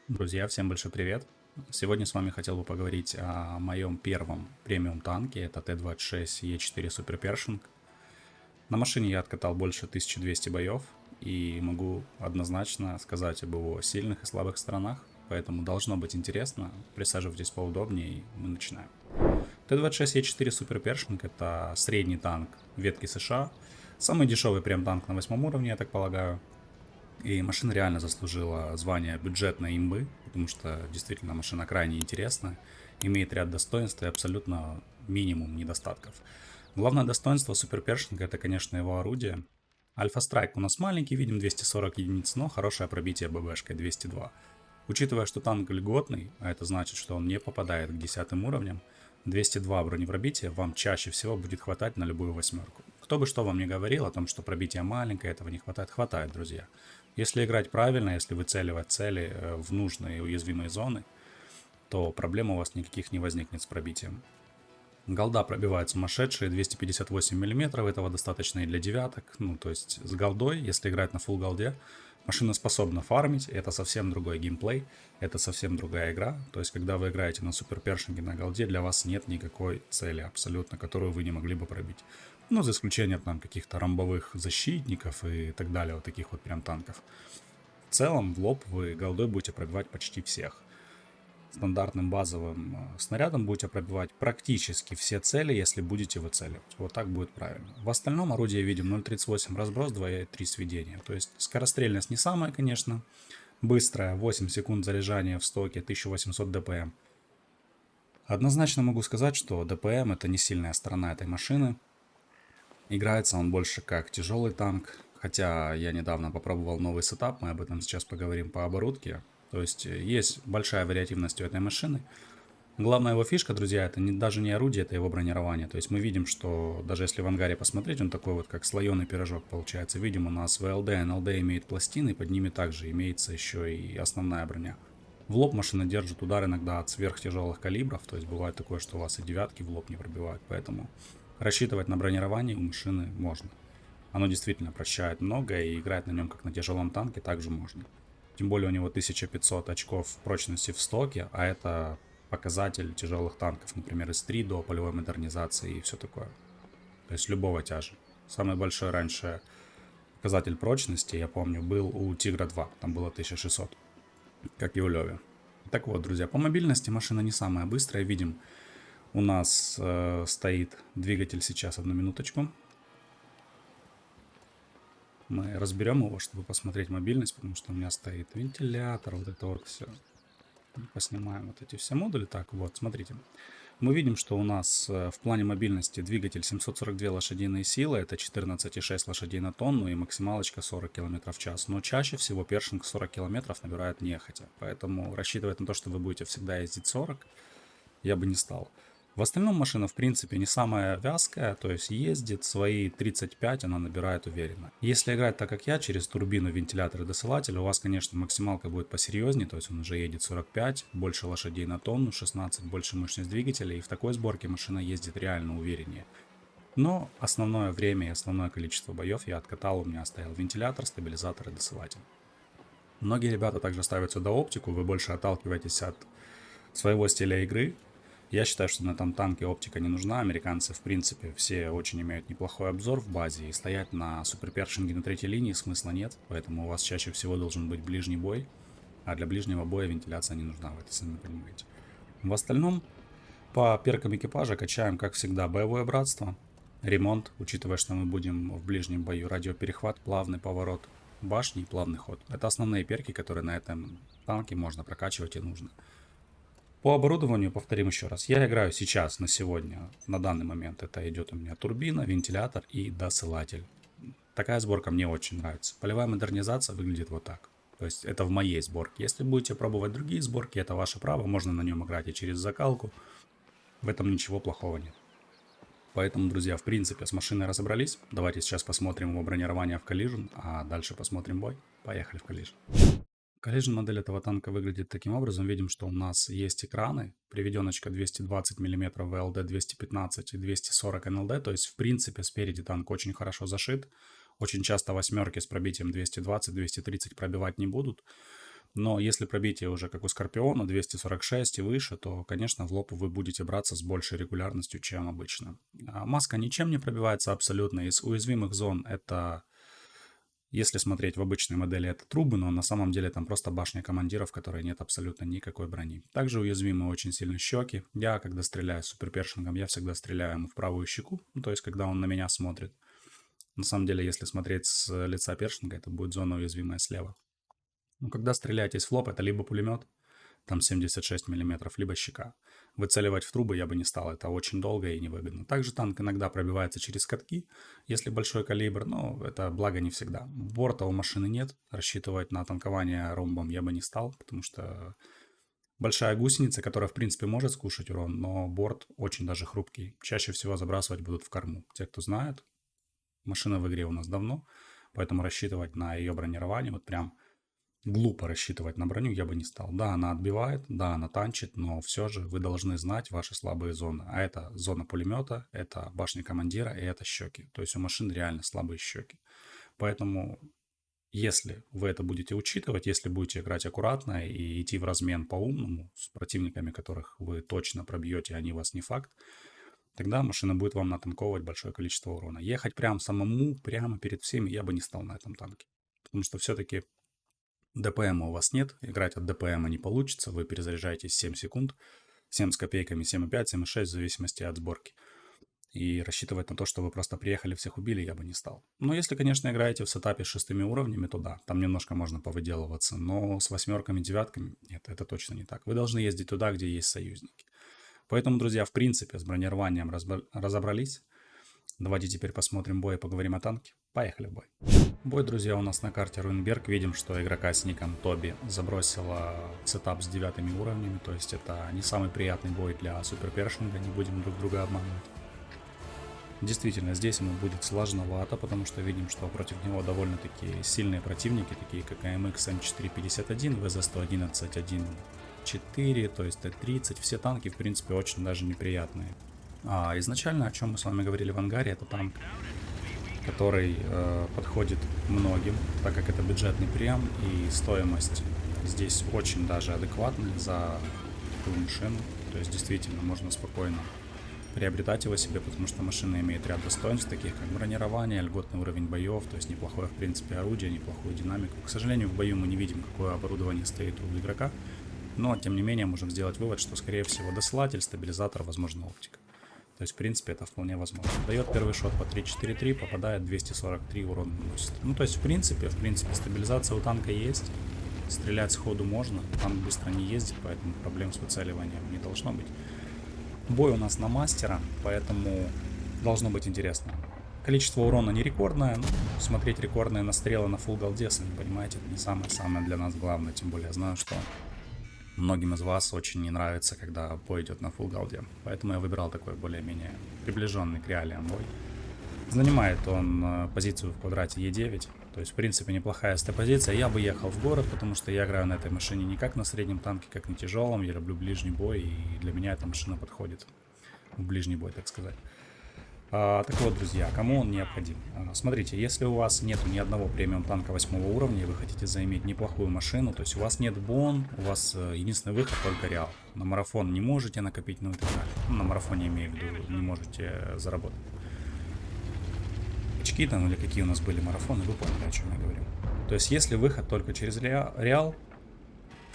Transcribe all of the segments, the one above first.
Друзья, всем большой привет! Сегодня с вами хотел бы поговорить о моем первом премиум танке. Это Т-26Е4 Super Pershing. На машине я откатал больше 1200 боев и могу однозначно сказать об его сильных и слабых сторонах. Поэтому должно быть интересно. Присаживайтесь поудобнее и мы начинаем. Т-26Е4 Super Pershing — это средний танк ветки США. Самый дешевый прем-танк на 8 уровне, я так полагаю. И машина реально заслужила звание бюджетной имбы, потому что действительно машина крайне интересная, имеет ряд достоинств и абсолютно минимум недостатков. Главное достоинство Супер Першинга — это, конечно, его орудие. Альфа Страйк у нас маленький, видим 240 единиц, но хорошее пробитие ББшкой 202. Учитывая, что танк льготный, а это значит, что он не попадает к 10 уровням, 202 бронепробития вам чаще всего будет хватать на любую восьмерку. Кто бы что вам ни говорил о том, что пробитие маленькое, этого не хватает, хватает, друзья. Если играть правильно, если выцеливать цели в нужные и уязвимые зоны, то проблем у вас никаких не возникнет с пробитием. Голда пробивает сумасшедшие 258 мм, этого достаточно и для девяток. Ну, то есть с голдой, если играть на full голде, машина способна фармить, это совсем другой геймплей, это совсем другая игра. То есть когда вы играете на супер першинге на голде, для вас нет никакой цели абсолютно, которую вы не могли бы пробить. Ну, за исключением там каких-то ромбовых защитников и так далее, вот таких вот прям танков. В целом, в лоб вы голдой будете пробивать почти всех. Стандартным базовым снарядом будете пробивать практически все цели, если будете выцеливать. Вот так будет правильно. В остальном орудие видим 0.38 разброс, 2.3 сведения. То есть скорострельность не самая, конечно. Быстрая, 8 секунд заряжания в стоке, 1800 дпм. Однозначно могу сказать, что дпм — это не сильная сторона этой машины. Играется он больше как тяжелый танк, хотя я недавно попробовал новый сетап, мы об этом сейчас поговорим по оборудке. То есть есть большая вариативность у этой машины. Главная его фишка, друзья, это даже не орудие, это его бронирование. То есть мы видим, что даже если в ангаре посмотреть, он такой вот как слоеный пирожок получается. Видим, у нас ВЛД, НЛД имеет пластины, под ними также имеется еще и основная броня. В лоб машина держит удар иногда от сверхтяжелых калибров, то есть бывает такое, что у вас и девятки в лоб не пробивают, поэтому рассчитывать на бронирование у машины можно. Оно действительно прощает много, и играть на нем как на тяжелом танке также можно. Тем более у него 1500 очков прочности в стоке, а это показатель тяжелых танков, например, из 3 до полевой модернизации и все такое. То есть любого тяжа. Самый большой раньше показатель прочности, я помню, был у Тигра 2, там было 1600, как и у Леви. Так вот, друзья, по мобильности машина не самая быстрая. Видим, у нас стоит двигатель сейчас, одну минуточку. Мы разберем его, чтобы посмотреть мобильность, потому что у меня стоит вентилятор, вот это вот все. Поснимаем вот эти все модули. Так, вот, смотрите. Мы видим, что у нас в плане мобильности двигатель 742 лошадиные силы, это 14,6 лошадей на тонну и максималочка 40 км в час. Но чаще всего першинг 40 км набирает нехотя. Поэтому рассчитывать на то, что вы будете всегда ездить 40, я бы не стал. В остальном машина, в принципе, не самая вязкая, то есть ездит свои 35, она набирает уверенно. Если играть так, как я, через турбину, вентилятор и досылатель, у вас, конечно, максималка будет посерьезнее, то есть он уже едет 45, больше лошадей на тонну, 16, больше мощность двигателя, и в такой сборке машина ездит реально увереннее. Но основное время и основное количество боев я откатал, у меня стоял вентилятор, стабилизатор и досылатель. Многие ребята также ставят сюда оптику, вы больше отталкиваетесь от своего стиля игры. Я считаю, что на этом танке оптика не нужна. Американцы, в принципе, все очень имеют неплохой обзор в базе. И стоять на суперпершинге на третьей линии смысла нет. Поэтому у вас чаще всего должен быть ближний бой. А для ближнего боя вентиляция не нужна, вы это сами понимаете. В остальном, по перкам экипажа качаем, как всегда, боевое братство. Ремонт, учитывая, что мы будем в ближнем бою. Радиоперехват, плавный поворот башни и плавный ход. Это основные перки, которые на этом танке можно прокачивать и нужно. По оборудованию, повторим еще раз, я играю сейчас, на сегодня, на данный момент, это идет у меня турбина, вентилятор и досылатель. Такая сборка мне очень нравится. Полевая модернизация выглядит вот так. То есть это в моей сборке. Если будете пробовать другие сборки, это ваше право, можно на нем играть и через закалку. В этом ничего плохого нет. Поэтому, друзья, в принципе, с машиной разобрались. Давайте сейчас посмотрим его бронирование в Collision, а дальше посмотрим бой. Поехали в Collision. Collision модель этого танка выглядит таким образом. Видим, что у нас есть экраны. Приведеночка 220 мм VLD, 215 и 240 NLD. То есть, в принципе, спереди танк очень хорошо зашит. Очень часто восьмерки с пробитием 220-230 пробивать не будут. Но если пробитие уже как у Скорпиона 246 и выше, то, конечно, в лоб вы будете браться с большей регулярностью, чем обычно. Маска ничем не пробивается абсолютно. Из уязвимых зон это, если смотреть в обычной модели, это трубы, но на самом деле там просто башня командиров, в которой нет абсолютно никакой брони. Также уязвимы очень сильно щеки. Я, когда стреляю с суперпершингом, я всегда стреляю ему в правую щеку, ну, то есть когда он на меня смотрит. На самом деле, если смотреть с лица першинга, это будет зона уязвимая слева. Но когда стреляете из флоп, это либо пулемет, там 76 миллиметров, либо щека. Выцеливать в трубы я бы не стал, это очень долго и невыгодно. Также танк иногда пробивается через катки, если большой калибр, но это благо не всегда. Борта у машины нет, рассчитывать на танкование ромбом я бы не стал, потому что большая гусеница, которая в принципе может скушать урон, но борт очень даже хрупкий. Чаще всего забрасывать будут в корму. Те, кто знает, машина в игре у нас давно, поэтому рассчитывать на ее бронирование вот прям глупо рассчитывать на броню я бы не стал. Да, она отбивает, да, она танчит, но все же вы должны знать ваши слабые зоны. А это зона пулемета, это башня командира и это щеки. То есть у машин реально слабые щеки. Поэтому, если вы это будете учитывать, если будете играть аккуратно и идти в размен по-умному с противниками, которых вы точно пробьете, они вас не факт, тогда машина будет вам натанковывать большое количество урона. Ехать прям самому, прямо перед всеми я бы не стал на этом танке. Потому что все-таки ДПМа у вас нет, играть от ДПМа не получится, вы перезаряжаетесь 7 секунд, 7 с копейками, 7,5, 7,6 в зависимости от сборки. И рассчитывать на то, что вы просто приехали, всех убили, я бы не стал. Но если, конечно, играете в сетапе с 6 уровнями, то да, там немножко можно повыделываться, но с 8-ками, 9-ками, нет, это точно не так. Вы должны ездить туда, где есть союзники. Поэтому, друзья, в принципе, с бронированием разобрались. Давайте теперь посмотрим бой и поговорим о танке. Поехали в бой. Бой, друзья, у нас на карте Руинберг. Видим, что игрока с ником Тоби забросила в сетап с 9 уровнями. То есть это не самый приятный бой для суперпершинга, не будем друг друга обманывать. Действительно, здесь ему будет сложновато, потому что видим, что против него довольно-таки сильные противники, такие как AMX M451, VZ111 1.4, то есть Т-30. Все танки, в принципе, очень даже неприятные. Изначально, о чем мы с вами говорили в ангаре, это танк, который подходит многим, так как это бюджетный прием, и стоимость здесь очень даже адекватная за такую машину. То есть действительно можно спокойно приобретать его себе, потому что машина имеет ряд достоинств, таких как бронирование, льготный уровень боев, то есть неплохое в принципе орудие, неплохую динамику. К сожалению, в бою мы не видим, какое оборудование стоит у игрока, но тем не менее можем сделать вывод, что скорее всего досылатель, стабилизатор, возможно оптика. То есть, в принципе, это вполне возможно. Дает первый шот по 3.4.3, попадает 243 урона наносит. Ну, то есть, в принципе, стабилизация у танка есть. Стрелять сходу можно. Танк быстро не ездит, поэтому проблем с выцеливанием не должно быть. Бой у нас на мастера, поэтому должно быть интересно. Количество урона не рекордное, но смотреть рекордные настрелы на фулл голде, сами понимаете, это не самое-самое для нас главное. Тем более, я знаю, что многим из вас очень не нравится, когда бой идет на фулл голде. Поэтому я выбирал такой более-менее приближенный к реалиям бой. Занимает он позицию в квадрате Е9. То есть, в принципе, неплохая СТ-позиция. Я бы ехал в город, потому что я играю на этой машине не как на среднем танке, как на тяжелом. Я люблю ближний бой, и для меня эта машина подходит в ближний бой, так сказать. Так вот, друзья, кому он необходим? Смотрите, если у вас нет ни одного премиум танка 8 уровня, и вы хотите заиметь неплохую машину, то есть у вас нет бон, у вас единственный выход только реал. На марафон не можете накопить, ну и так далее. На марафоне, имею в виду, не можете заработать очки там, или какие у нас были марафоны, вы поняли, о чем я говорю. То есть если выход только через реал,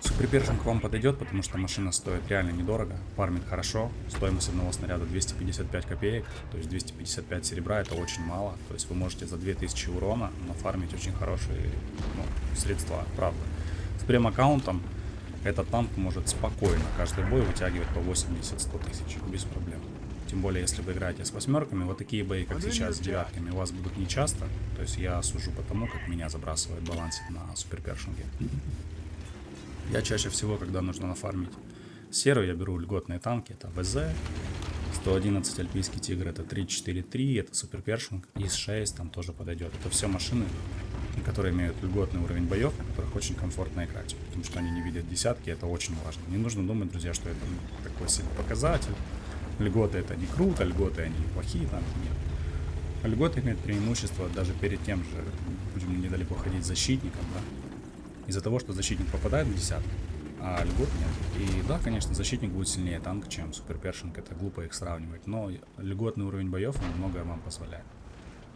суперпершинг к вам подойдет, потому что машина стоит реально недорого, фармит хорошо, стоимость одного снаряда 255 копеек, то есть 255 серебра, это очень мало, то есть вы можете за 2000 урона нафармить очень хорошие средства, правда. С прем-аккаунтом этот танк может спокойно каждый бой вытягивать по 80-100 тысяч, без проблем. Тем более, если вы играете с 8-ками, вот такие бои, как сейчас с 9-ками, у вас будут нечасто, то есть я сужу по тому, как меня забрасывает балансит на суперпершинге. Я чаще всего, когда нужно нафармить серую, я беру льготные танки. Это ВЗ, 111 Альпийский Тигр, это 3.4.3, это суперпершинг, ИС-6 там тоже подойдет. Это все машины, которые имеют льготный уровень боев, на которых очень комфортно играть, потому что они не видят десятки, это очень важно. Не нужно думать, друзья, что это такой сильный показатель. Льготы это не круто, льготы они плохие, там нет. Льготы имеют преимущество даже перед тем же, будем недалеко ходить, защитником, да. из-за того, что защитник попадает в десятку, а льгот нет. И да, конечно, защитник будет сильнее танка, чем Супер Першинг, это глупо их сравнивать, но льготный уровень боев он многое вам позволяет.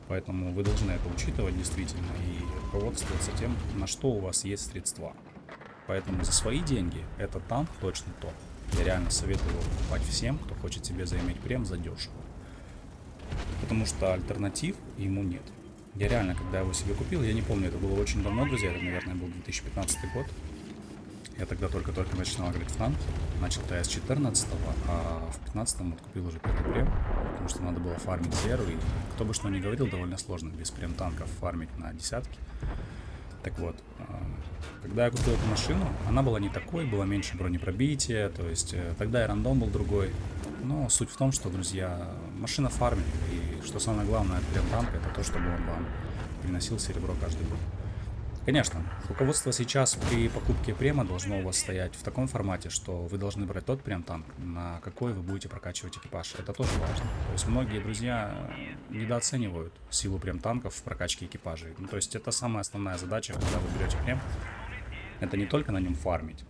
Поэтому вы должны это учитывать действительно и руководствоваться тем, на что у вас есть средства. Поэтому за свои деньги этот танк точно топ. Я реально советую его покупать всем, кто хочет себе заиметь прем задешево. Потому что альтернатив ему нет. Я реально, когда его себе купил, я не помню, это было очень давно, друзья, это, наверное, был 2015 год. Я тогда только-только начинал играть в танки, начал-то я с 14, а в 15-м вот купил уже первый прем, потому что надо было фармить зеру, и кто бы что ни говорил, довольно сложно без прем танков фармить на десятки. Так вот, когда я купил эту машину, она была не такой, было меньше бронепробития, то есть тогда и рандом был другой. Но суть в том, что, друзья, машина фармит, и что самое главное от прем танка, это то, чтобы он вам приносил серебро каждый год. Конечно, руководство сейчас при покупке према должно у вас стоять в таком формате, что вы должны брать тот прем-танк, на какой вы будете прокачивать экипаж. Это тоже важно. То есть многие друзья недооценивают силу прем-танков в прокачке экипажей. Ну, то есть это самая основная задача, когда вы берете прем. Это не только на нем фармить,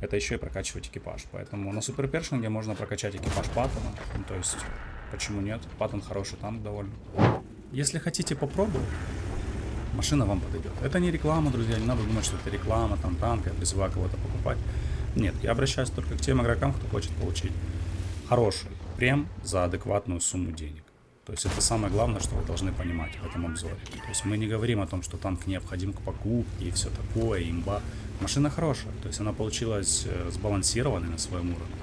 это еще и прокачивать экипаж. Поэтому на Супер Першинге можно прокачать экипаж Паттона. Ну, то есть, почему нет? Паттон хороший танк довольно. Если хотите попробовать, машина вам подойдет. Это не реклама, друзья, не надо думать, что это реклама, там танк, я призываю кого-то покупать. Нет, я обращаюсь только к тем игрокам, кто хочет получить хороший прем за адекватную сумму денег. То есть это самое главное, что вы должны понимать в этом обзоре. То есть мы не говорим о том, что танк необходим к покупке и все такое, имба. Машина хорошая, то есть она получилась сбалансированной на своем уровне.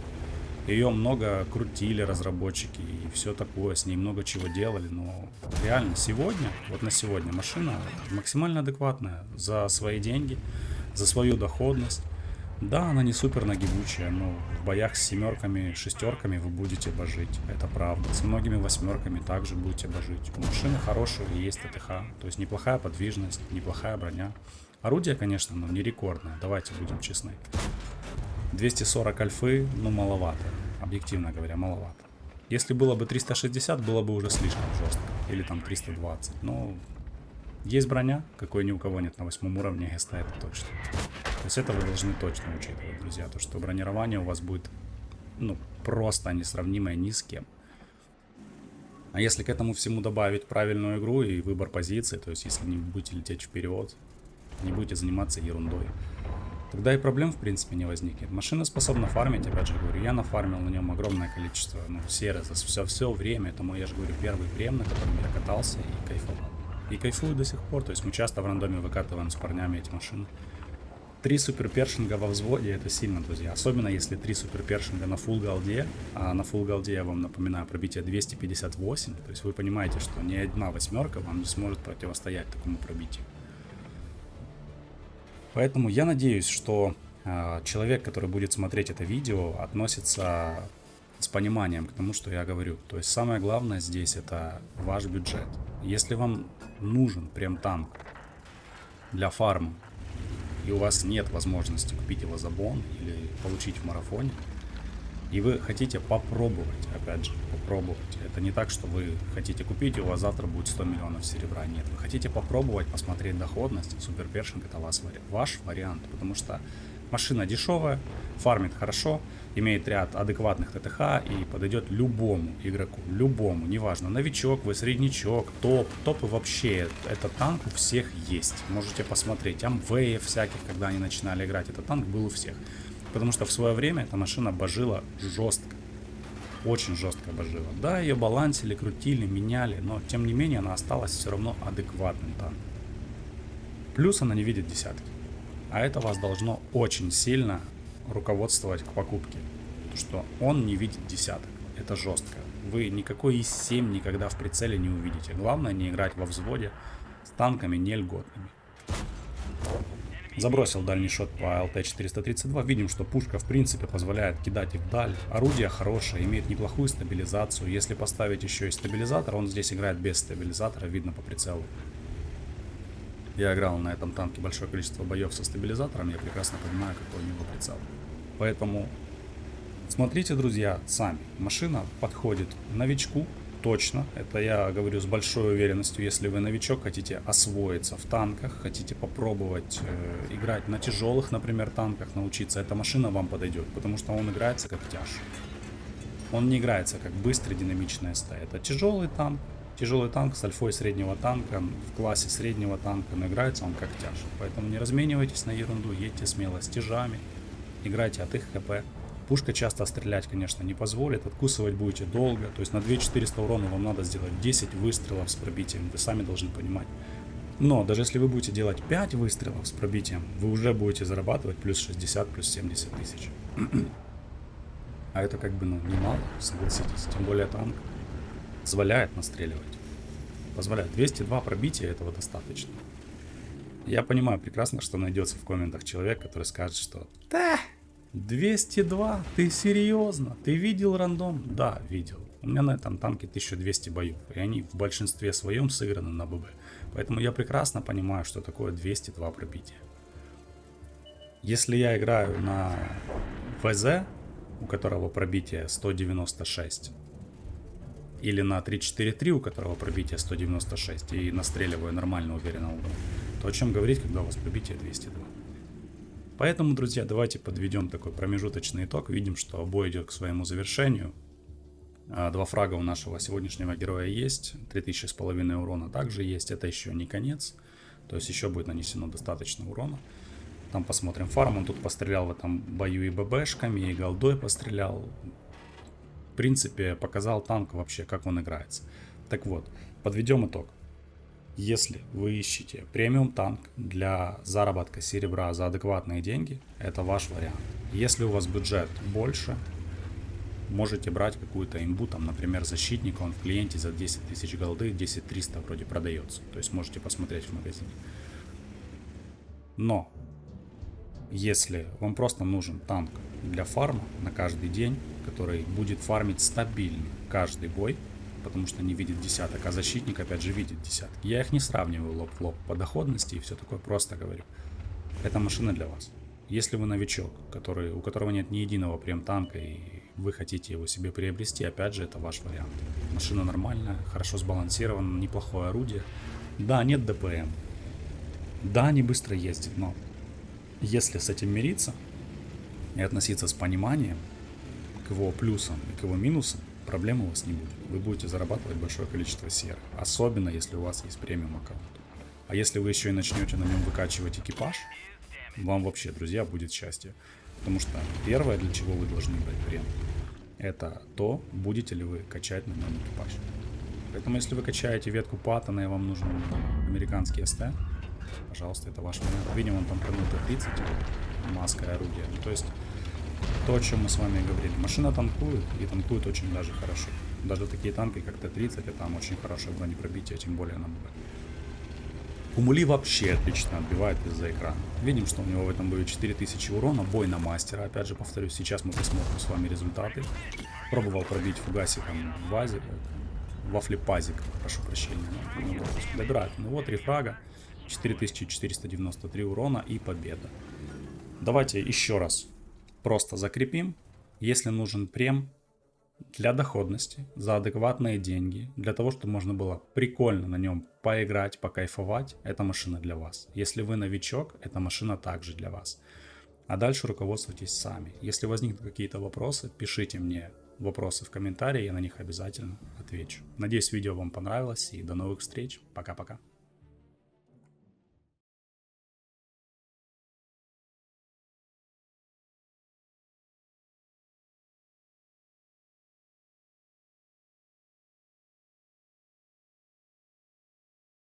Ее много крутили разработчики и все такое, с ней много чего делали, но реально сегодня, вот на сегодня машина максимально адекватная за свои деньги, за свою доходность. Да, она не супер нагибучая, но в боях с семерками, шестерками вы будете божить, это правда. С многими восьмерками также будете божить. У машины хорошая, есть ТТХ, то есть неплохая подвижность, неплохая броня. Орудие, конечно, но не рекордное, давайте будем честны. 240 альфы, ну, маловато. Объективно говоря, маловато. Если было бы 360, было бы уже слишком жестко. Или там 320. Но есть броня, какой ни у кого нет на 8 уровне ГСТ, это точно. То есть это вы должны точно учитывать, друзья. То, что бронирование у вас будет, ну, просто несравнимое ни с кем. А если к этому всему добавить правильную игру и выбор позиции, то есть если не будете лететь вперед, не будете заниматься ерундой, тогда и проблем в принципе не возникнет. Машина способна фармить, опять же говорю, я нафармил на нем огромное количество, ну, серы за все время. Это мой, я же говорю, первый прем, на котором я катался и кайфовал. И кайфую до сих пор, то есть мы часто в рандоме выкатываем с парнями эти машины. 3 Супер Першинга во взводе, это сильно, друзья. Особенно если 3 Супер Першинга на фулл голде, а на фулл голде, я вам напоминаю, пробитие 258, то есть вы понимаете, что ни одна восьмерка вам не сможет противостоять такому пробитию. Поэтому я надеюсь, что человек, который будет смотреть это видео, относится с пониманием к тому, что я говорю. То есть самое главное здесь это ваш бюджет. Если вам нужен прем танк для фарма, и у вас нет возможности купить его за бон или получить в марафоне, и вы хотите попробовать, опять же, попробовать. Это не так, что вы хотите купить, и у вас завтра будет 100 миллионов серебра. Нет, вы хотите попробовать, посмотреть доходность. Супер Першинг это ваш вариант, потому что машина дешевая, фармит хорошо, имеет ряд адекватных ТТХ и подойдет любому игроку, любому, неважно, новичок вы, среднячок, топы вообще, этот танк у всех есть. Можете посмотреть, Амвеев всяких, когда они начинали играть, этот танк был у всех. Потому что в свое время эта машина божила жестко. Очень жестко божила. Да, ее балансили, крутили, меняли, но тем не менее она осталась все равно адекватным танком. Плюс она не видит десятки. А это вас должно очень сильно руководствовать к покупке. Потому что он не видит десяток. Это жестко. Вы никакой ИС-7 никогда в прицеле не увидите. Главное не играть во взводе с танками нельготными. Забросил дальний шот по ЛТ-432. Видим, что пушка в принципе позволяет кидать и вдаль. Орудие хорошее, имеет неплохую стабилизацию. Если поставить еще и стабилизатор, он здесь играет без стабилизатора, видно по прицелу. Я играл на этом танке большое количество боев со стабилизатором, я прекрасно понимаю, какой у него прицел. Поэтому смотрите, друзья, сами. Машина подходит новичку, точно, это я говорю с большой уверенностью, если вы новичок, хотите освоиться в танках, хотите попробовать играть на тяжелых, например, танках, научиться, эта машина вам подойдет, потому что он играется как тяж. Он не играется как быстрый динамичный СТ. Это тяжелый танк с альфой среднего танка, в классе среднего танка, но играется он как тяж. Поэтому не разменивайтесь на ерунду, едьте смело с тяжами, играйте от их хп. Пушка часто стрелять, конечно, не позволит, откусывать будете долго, то есть на 2400 урона вам надо сделать 10 выстрелов с пробитием, вы сами должны понимать. Но даже если вы будете делать 5 выстрелов с пробитием, вы уже будете зарабатывать плюс 60, плюс 70 тысяч. А это как бы, немало, согласитесь. Тем более танк позволяет настреливать. Позволяет. 202 пробития, этого достаточно. Я понимаю прекрасно, что найдется в комментах человек, который скажет, что да, 202, ты серьезно? Ты видел рандом? Да, видел. У меня на этом танке 1200 боев, и они в большинстве своем сыграны на ББ. Поэтому я прекрасно понимаю, что такое 202 пробития. Если я играю на ВЗ, у которого пробитие 196, или на 343, у которого пробитие 196, и настреливаю нормально, уверенно урон, то о чем говорить, когда у вас пробитие 202. Поэтому, друзья, давайте подведем такой промежуточный итог. Видим, что бой идет к своему завершению. 2 фрага у нашего сегодняшнего героя есть, 3500 урона также есть, это еще не конец, то есть еще будет нанесено достаточно урона. Там посмотрим фарм, он тут пострелял в этом бою и ББшками, и голдой пострелял. В принципе, показал танк вообще, как он играется. Так вот, подведем итог. Если вы ищете премиум танк для заработка серебра за адекватные деньги, это ваш вариант. Если у вас бюджет больше, можете брать какую-то имбу, там, например, защитника, он в клиенте за 10 тысяч голды, 10 300 вроде продается. То есть можете посмотреть в магазине. Но если вам просто нужен танк для фарма на каждый день, который будет фармить стабильно каждый бой, потому что не видит десяток, а защитник опять же видит десятки. Я их не сравниваю лоб в лоб по доходности и все такое, просто говорю. Это машина для вас. Если вы новичок, у которого нет ни единого прем-танка и вы хотите его себе приобрести, опять же, это ваш вариант. Машина нормальная, хорошо сбалансирована, неплохое орудие. Да, нет ДПМ. Да, не быстро ездит, но если с этим мириться и относиться с пониманием к его плюсам и к его минусам, проблем у вас не будет. Вы будете зарабатывать большое количество серых, особенно если у вас есть премиум аккаунт. А если вы еще и начнете на нем выкачивать экипаж, вам вообще, друзья, будет счастье. Потому что первое, для чего вы должны брать прем, это то, будете ли вы качать на нем экипаж. Поэтому если вы качаете ветку Паттона и вам нужен американский СТ, пожалуйста, это ваш момент. Видим, он там пронутый 30, маска и орудие. То есть то, о чем мы с вами говорили. Машина танкует, и танкует очень даже хорошо. Даже такие танки, как Т-30, это там очень хорошее бронепробитие, тем более на ББ. Кумули вообще отлично отбивает из-за экрана. Видим, что у него в этом бою 4000 урона, бой на мастера. Опять же, повторюсь, сейчас мы посмотрим с вами результаты. Пробовал пробить фугасиком во флипазик, прошу прощения. Добирает. Ну вот, 3 фрага, 4493 урона и победа. Давайте еще раз просто закрепим. Если нужен прем для доходности, за адекватные деньги, для того, чтобы можно было прикольно на нем поиграть, покайфовать, эта машина для вас. Если вы новичок, эта машина также для вас. А дальше руководствуйтесь сами. Если возникнут какие-то вопросы, пишите мне вопросы в комментарии, я на них обязательно отвечу. Надеюсь, видео вам понравилось, и до новых встреч. Пока-пока.